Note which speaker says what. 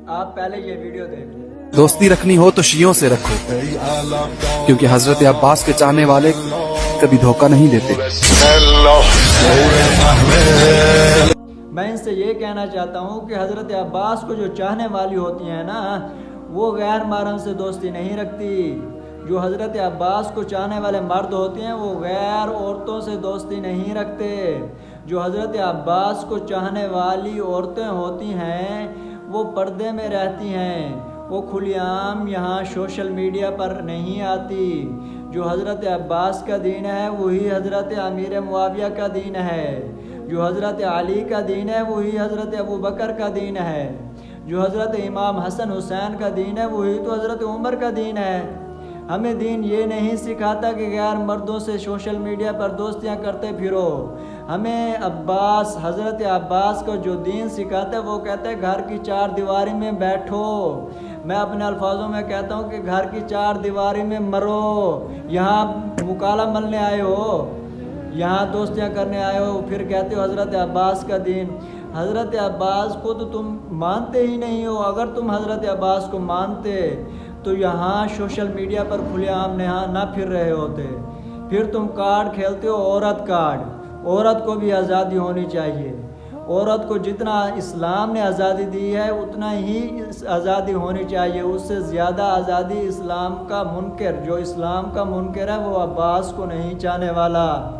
Speaker 1: آپ پہلے یہ ویڈیو دیکھیں۔
Speaker 2: دوستی رکھنی ہو تو شیعوں سے رکھو، کیونکہ حضرت عباس کے چاہنے والے کبھی دھوکہ نہیں دیتے۔
Speaker 1: میں ان سے یہ کہنا چاہتا ہوں کہ حضرت عباس کو جو چاہنے والی ہوتی ہیں نا، وہ غیر محرم سے دوستی نہیں رکھتی۔ جو حضرت عباس کو چاہنے والے مرد ہوتے ہیں وہ غیر عورتوں سے دوستی نہیں رکھتے۔ جو حضرت عباس کو چاہنے والی عورتیں ہوتی ہیں وہ پردے میں رہتی ہیں، وہ کھلی عام یہاں سوشل میڈیا پر نہیں آتی۔ جو حضرت عباس کا دین ہے وہی حضرت امیر معاویہ کا دین ہے۔ جو حضرت علی کا دین ہے وہی حضرت ابوبکر کا دین ہے۔ جو حضرت امام حسن حسین کا دین ہے وہی تو حضرت عمر کا دین ہے۔ ہمیں دین یہ نہیں سکھاتا کہ غیر مردوں سے سوشل میڈیا پر دوستیاں کرتے پھرو۔ ہمیں حضرت عباس کو جو دین سکھاتا ہے وہ کہتا ہے گھر کی چار دیواری میں بیٹھو۔ میں اپنے الفاظوں میں کہتا ہوں کہ گھر کی چار دیواری میں مرو۔ یہاں مکالہ ملنے آئے ہو، یہاں دوستیاں کرنے آئے ہو، پھر کہتے ہو حضرت عباس کا دین۔ حضرت عباس کو تو تم مانتے ہی نہیں ہو۔ اگر تم حضرت عباس کو مانتے تو یہاں سوشل میڈیا پر کھلے عام نہ پھر رہے ہوتے۔ پھر تم کارڈ کھیلتے ہو، عورت کارڈ۔ عورت کو بھی آزادی ہونی چاہیے۔ عورت کو جتنا اسلام نے آزادی دی ہے اتنا ہی آزادی ہونی چاہیے، اس سے زیادہ آزادی اسلام کا منکر، جو اسلام کا منکر ہے وہ عباس کو نہیں چاہنے والا۔